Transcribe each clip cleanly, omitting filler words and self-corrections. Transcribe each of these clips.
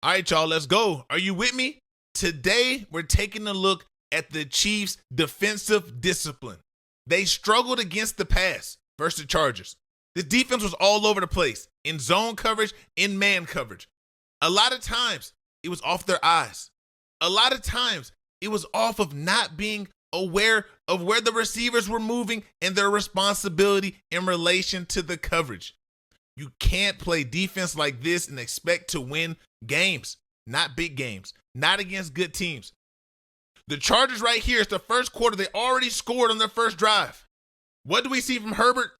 All right, y'all, let's go. Are you with me? Today, we're taking a look at the Chiefs' defensive discipline. They struggled against the pass versus the Chargers. This defense was all over the place, in zone coverage, in man coverage. A lot of times, it was off their eyes. A lot of times, it was off of not being aware of where the receivers were moving and their responsibility in relation to the coverage. You can't play defense like this and expect to win games, not big games, not against good teams. The Chargers right here, it's the first quarter. They already scored on their first drive. What do we see from Herbert?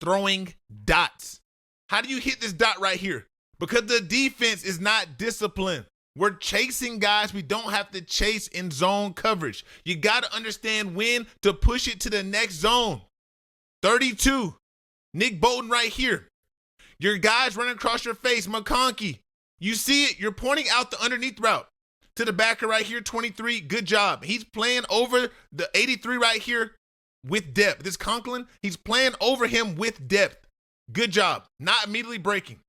Throwing dots. How do you hit this dot right here? Because the defense is not disciplined. We're chasing guys we don't have to chase in zone coverage. You got to understand when to push it to the next zone. 32. Nick Bolton right here. Your guy's running across your face, McConkey. You see it, you're pointing out the underneath route to the backer right here, 23. Good job. He's playing over the 83 right here with depth. This Conklin, he's playing over him with depth. Good job. Not immediately breaking.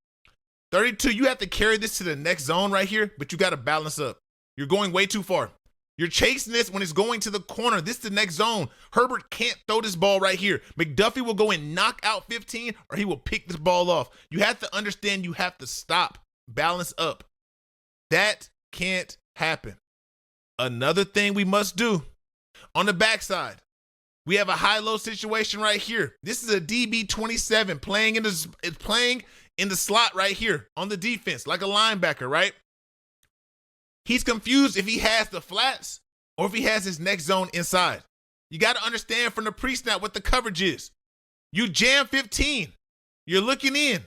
32, you have to carry this to the next zone right here, but you got to balance up. You're going way too far. You're chasing this when it's going to the corner. This is the next zone. Herbert can't throw this ball right here. McDuffie will go and knock out 15 or he will pick this ball off. You have to understand you have to stop, balance up. That can't happen. Another thing we must do on the backside, we have a high-low situation right here. This is a DB 27 playing in the slot right here on the defense like a linebacker, right? He's confused if he has the flats or if he has his next zone inside. You got to understand from the pre-snap what the coverage is. You jam 15. You're looking in.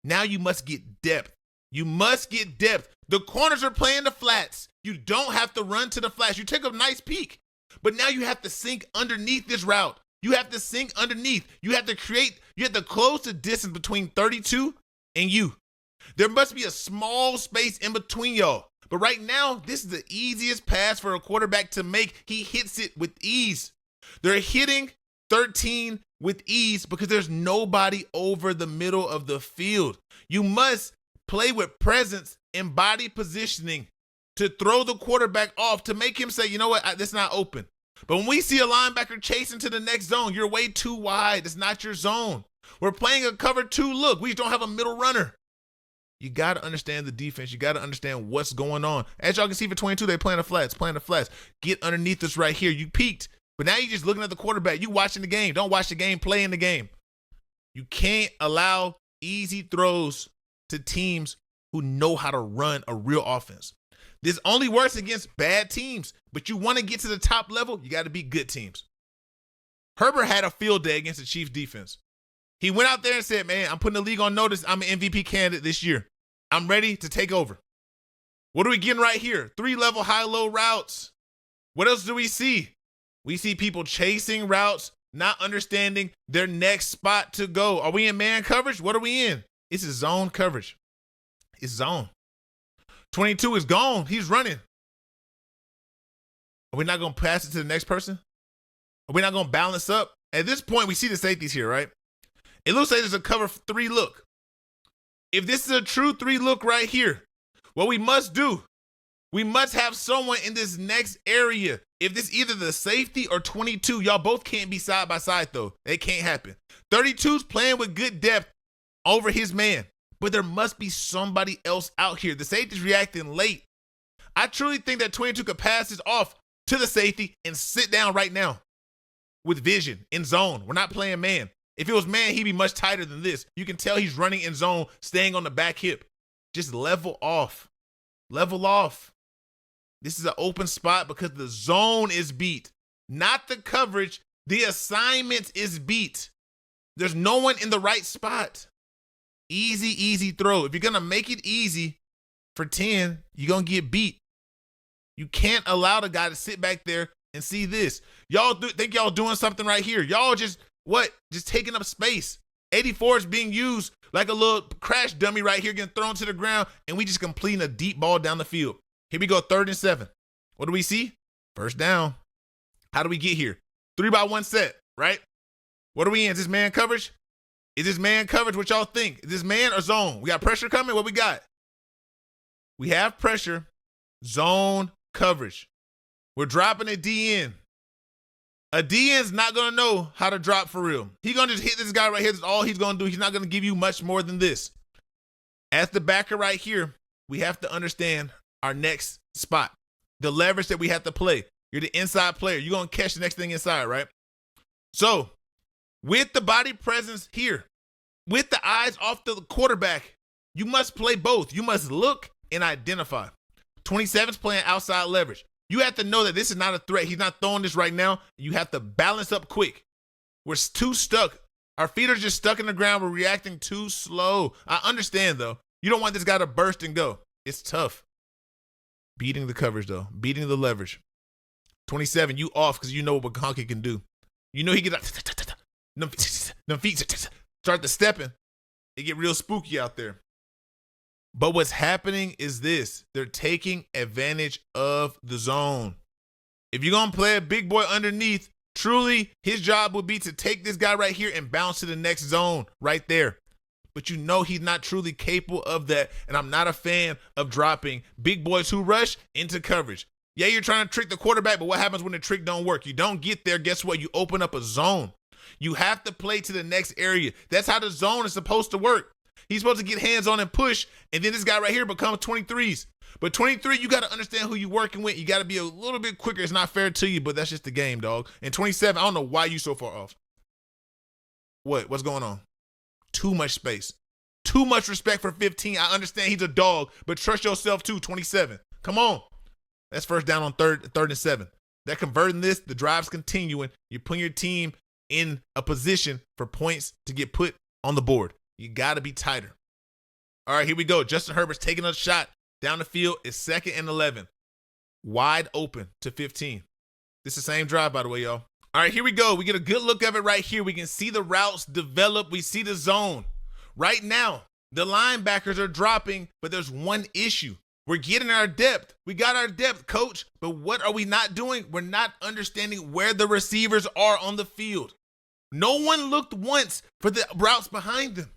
Now you must get depth. You must get depth. The corners are playing the flats. You don't have to run to the flats. You take a nice peek, but now you have to sink underneath this route. You have to sink underneath. You have to close the distance between 32 and you. There must be a small space in between y'all. But right now, this is the easiest pass for a quarterback to make. He hits it with ease. They're hitting 13 with ease because there's nobody over the middle of the field. You must play with presence and body positioning to throw the quarterback off, to make him say, you know what, that's not open. But when we see a linebacker chasing to the next zone, you're way too wide. It's not your zone. We're playing a cover 2 look. We just don't have a middle runner. You got to understand the defense. You got to understand what's going on. As y'all can see for 22, they're playing the flats. Get underneath this right here. You peeked, but now you're just looking at the quarterback. You watching the game. Don't watch the game. Play in the game. You can't allow easy throws to teams who know how to run a real offense. This only works against bad teams, but you want to get to the top level, you got to beat good teams. Herbert had a field day against the Chiefs defense. He went out there and said, man, I'm putting the league on notice. I'm an MVP candidate this year. I'm ready to take over. What are we getting right here? 3-level high-low routes. What else do we see? We see people chasing routes, not understanding their next spot to go. Are we in man coverage? What are we in? It's a zone coverage. It's zone. 22 is gone. He's running. Are we not going to pass it to the next person? Are we not going to balance up? At this point, we see the safeties here, right? It looks like there's a cover 3 look. If this is a true 3 look right here, what we must do, we must have someone in this next area. If this either the safety or 22, y'all both can't be side by side though. It can't happen. 32's playing with good depth over his man, but there must be somebody else out here. The safety's reacting late. I truly think that 22 could pass this off to the safety and sit down right now with vision in zone. We're not playing man. If it was man, he'd be much tighter than this. You can tell he's running in zone, staying on the back hip. Just level off. Level off. This is an open spot because the zone is beat. Not the coverage. The assignment is beat. There's no one in the right spot. Easy throw. If you're going to make it easy for 10, you're going to get beat. You can't allow the guy to sit back there and see this. Y'all think y'all doing something right here. Y'all just taking up space. 84 is being used like a little crash dummy right here, getting thrown to the ground, and we just completing a deep ball down the field. Here we go, 3rd and 7. What do we see? First down. How do we get here? 3-by-1 set, right? What are we in? Is this man coverage? Is this man coverage? What y'all think? Is this man or zone? We got pressure coming? What we got? We have pressure, zone coverage. We're dropping a DN. A DN's not going to know how to drop for real. He's going to just hit this guy right here. That's all he's going to do. He's not going to give you much more than this. As the backer right here, we have to understand our next spot, the leverage that we have to play. You're the inside player. You're going to catch the next thing inside, right? So with the body presence here, with the eyes off the quarterback, you must play both. You must look and identify. 27's playing outside leverage. You have to know that this is not a threat. He's not throwing this right now. You have to balance up quick. We're too stuck. Our feet are just stuck in the ground. We're reacting too slow. I understand, though. You don't want this guy to burst and go. It's tough. Beating the coverage, though. Beating the leverage. 27, you off because you know what Honky can do. You know he get them feet start to stepping. It get real spooky out there. But what's happening is this. They're taking advantage of the zone. If you're going to play a big boy underneath, truly his job would be to take this guy right here and bounce to the next zone right there. But you know he's not truly capable of that, and I'm not a fan of dropping big boys who rush into coverage. Yeah, you're trying to trick the quarterback, but what happens when the trick don't work? You don't get there. Guess what? You open up a zone. You have to play to the next area. That's how the zone is supposed to work. He's supposed to get hands on and push, and then this guy right here becomes 23s. But 23, you got to understand who you're working with. You got to be a little bit quicker. It's not fair to you, but that's just the game, dog. And 27, I don't know why you so far off. What's going on? Too much space. Too much respect for 15. I understand he's a dog, but trust yourself too, 27. Come on. That's first down on third and 7. They're converting this. The drive's continuing. You're putting your team in a position for points to get put on the board. You got to be tighter. All right, here we go. Justin Herbert's taking a shot down the field. It's 2nd and 11. Wide open to 15. This is the same drive, by the way, y'all. All right, here we go. We get a good look of it right here. We can see the routes develop. We see the zone. Right now, the linebackers are dropping, but there's one issue. We're getting our depth. We got our depth, coach. But what are we not doing? We're not understanding where the receivers are on the field. No one looked once for the routes behind them.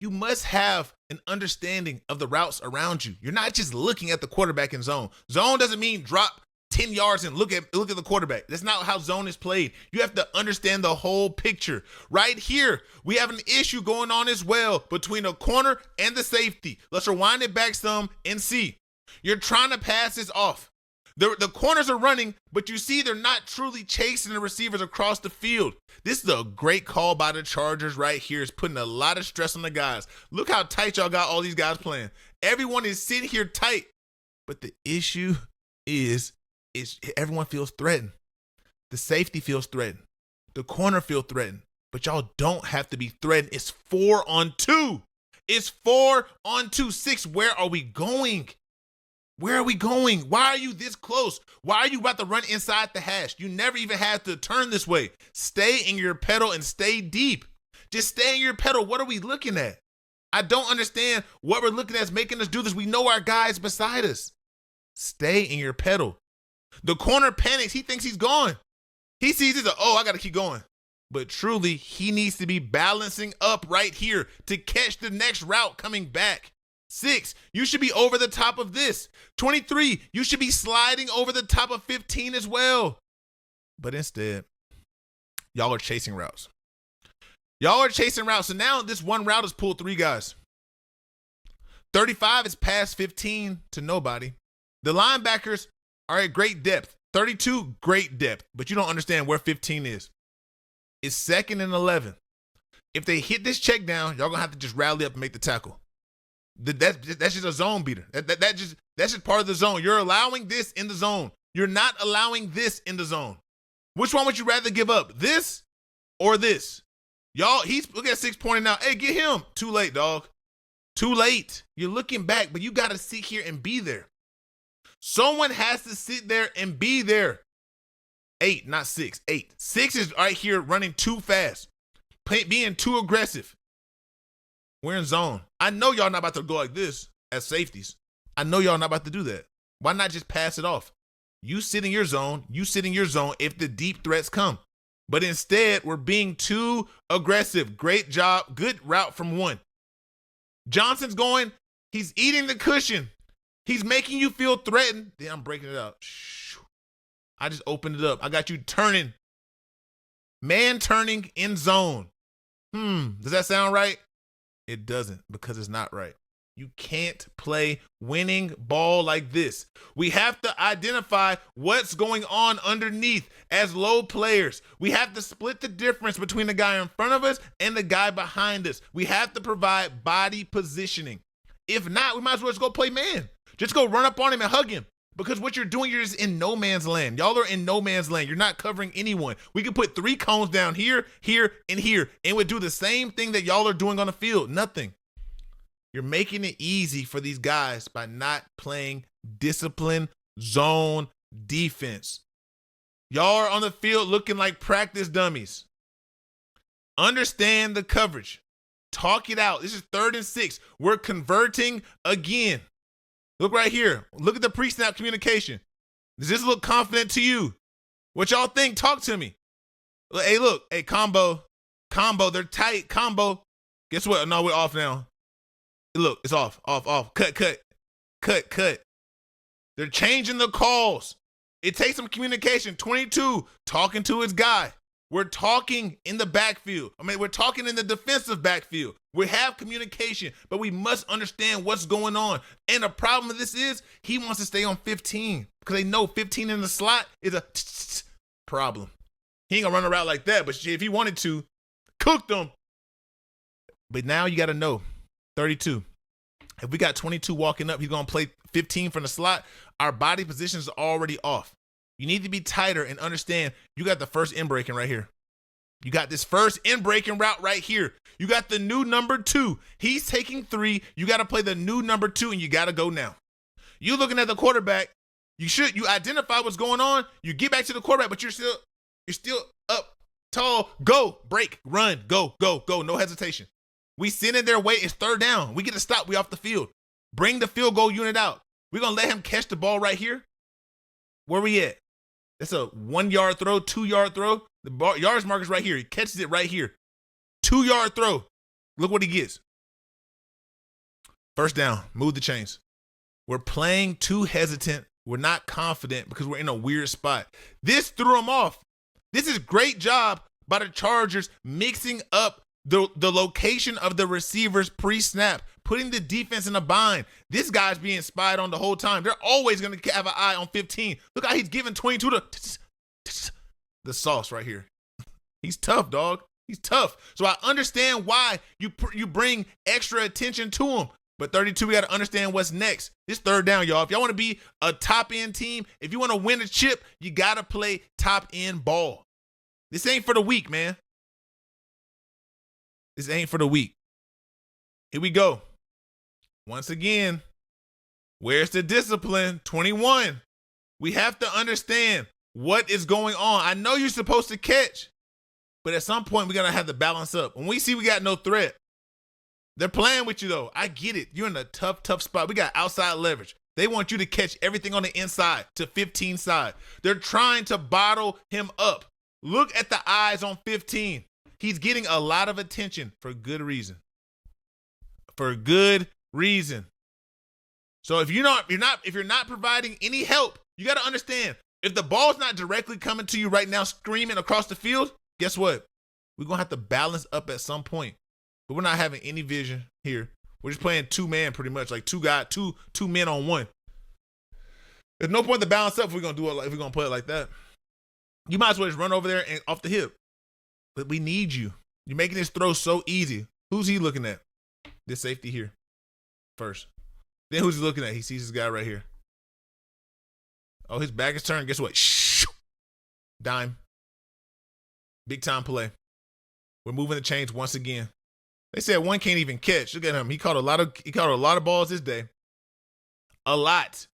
You must have an understanding of the routes around you. You're not just looking at the quarterback in zone. Zone doesn't mean drop 10 yards and look at the quarterback. That's not how zone is played. You have to understand the whole picture. Right here, we have an issue going on as well between the corner and the safety. Let's rewind it back some and see. You're trying to pass this off. The corners are running, but you see they're not truly chasing the receivers across the field. This is a great call by the Chargers right here. It's putting a lot of stress on the guys. Look how tight y'all got all these guys playing. Everyone is sitting here tight. But the issue is everyone feels threatened. The safety feels threatened. The corner feels threatened. But y'all don't have to be threatened. It's 4-on-2. It's 4-on-2. 6, where are we going? Where are we going? Why are you this close? Why are you about to run inside the hash? You never even had to turn this way. Stay in your pedal and stay deep. Just stay in your pedal. What are we looking at? I don't understand what we're looking at is making us do this. We know our guys beside us. Stay in your pedal. The corner panics. He thinks he's gone. He sees this, I got to keep going. But truly, he needs to be balancing up right here to catch the next route coming back. 6, you should be over the top of this. 23, you should be sliding over the top of 15 as well. But instead, y'all are chasing routes. So now this one route has pulled 3 guys. 35 is past 15 to nobody. The linebackers are at great depth. 32, great depth. But you don't understand where 15 is. It's 2nd and 11. If they hit this check down, y'all going to have to just rally up and make the tackle. That's just a zone beater. That's just part of the zone. You're allowing this in the zone. You're not allowing this in the zone. Which one would you rather give up? This or this? Y'all, look at 6 pointing out. Hey, get him. Too late, dog. Too late. You're looking back, but you got to sit here and be there. Someone has to sit there and be there. 8, not 6. 8. 6 is right here running too fast, being too aggressive. We're in zone. I know y'all not about to go like this as safeties. I know y'all not about to do that. Why not just pass it off? You sit in your zone. You sit in your zone if the deep threats come. But instead, we're being too aggressive. Great job. Good route from 1. Johnson's going. He's eating the cushion. He's making you feel threatened. Then I'm breaking it up. I just opened it up. I got you turning. Man turning in zone. Does that sound right? It doesn't, because it's not right. You can't play winning ball like this. We have to identify what's going on underneath as low players. We have to split the difference between the guy in front of us and the guy behind us. We have to provide body positioning. If not, we might as well just go play man. Just go run up on him and hug him. Because what you're doing, you're just in no man's land. Y'all are in no man's land. You're not covering anyone. We can put 3 cones down here, here, and here, and we'd do the same thing that y'all are doing on the field. Nothing. You're making it easy for these guys by not playing disciplined zone defense. Y'all are on the field looking like practice dummies. Understand the coverage. Talk it out. This is 3rd and 6. We're converting again. Look right here. Look at the pre-snap communication. Does this look confident to you? What y'all think? Talk to me. Hey, look. Hey, combo. They're tight. Combo. Guess what? No, we're off now. Look, it's off. Cut. They're changing the calls. It takes some communication. 22, talking to his guy. We're talking in the backfield. We're talking in the defensive backfield. We have communication, but we must understand what's going on. And the problem with this is he wants to stay on 15 because they know 15 in the slot is a problem. He ain't gonna run a route like that, but if he wanted to, cook them. But now you got to know, 32. If we got 22 walking up, he's gonna play 15 from the slot. Our body positions are already off. You need to be tighter and understand you got the first in breaking right here. You got this first in breaking route right here. You got the new number 2. He's taking 3. You got to play the new number 2, and you got to go now. You looking at the quarterback. You identify what's going on. You get back to the quarterback, but you're still up tall. Go, break, run, go. No hesitation. We send in their way. It's 3rd down. We get to stop. We off the field. Bring the field goal unit out. We're going to let him catch the ball right here. Where we at? It's a 1-yard throw, 2-yard throw. The yards marker's right here. He catches it right here. 2-yard throw. Look what he gets. First down. Move the chains. We're playing too hesitant. We're not confident because we're in a weird spot. This threw him off. This is great job by the Chargers mixing up the location of the receivers pre-snap, putting the defense in a bind. This guy's being spied on the whole time. They're always going to have an eye on 15. Look how he's giving 22 the sauce right here. He's tough, dog. He's tough. So I understand why you bring extra attention to him. But 32, we got to understand what's next. This 3rd down, y'all. If y'all want to be a top-end team, if you want to win a chip, you got to play top-end ball. This ain't for the weak, man. This ain't for the weak. Here we go. Once again, where's the discipline? 21. We have to understand what is going on. I know you're supposed to catch, but at some point, we got to have to balance up. When we see we got no threat, they're playing with you, though. I get it. You're in a tough spot. We got outside leverage. They want you to catch everything on the inside to 15 side. They're trying to bottle him up. Look at the eyes on 15. He's getting a lot of attention for good reason. For good reason. So if you're not providing any help, you got to understand, if the ball's not directly coming to you right now, screaming across the field, guess what? We're going to have to balance up at some point. But we're not having any vision here. We're just playing 2-man pretty much, like two men on one. There's no point to balance up if we're going to do it if we're going to play it like that. You might as well just run over there and off the hip. But we need you. You're making this throw so easy. Who's he looking at? This safety here first. Then who's he looking at? He sees this guy right here. Oh, his back is turned. Guess what? Dime. Big time play. We're moving the chains once again. They said one can't even catch. Look at him. He caught a lot of balls this day. A lot.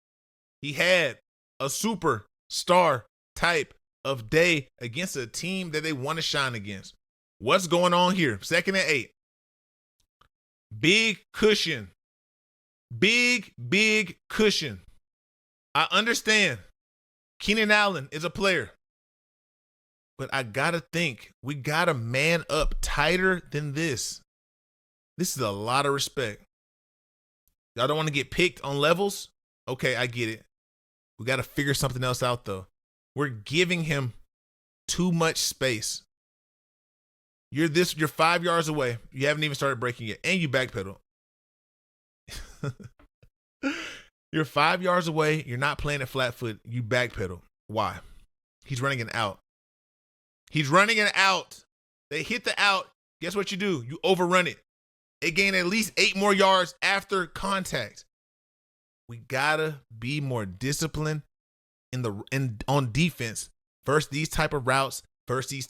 He had a superstar type of day against a team that they want to shine against. What's going on here? 2nd and 8. Big cushion. Big cushion. I understand Keenan Allen is a player. But I got to think we got to man up tighter than this. This is a lot of respect. Y'all don't want to get picked on levels? Okay, I get it. We got to figure something else out, though. We're giving him too much space. You're 5 yards away. You haven't even started breaking yet, and you backpedal. You're 5 yards away. You're not playing it flat foot. You backpedal. Why? He's running an out. He's running an out. They hit the out. Guess what you do? You overrun it. It gained at least 8 more yards after contact. We gotta be more disciplined on defense. First these type of routes. First these type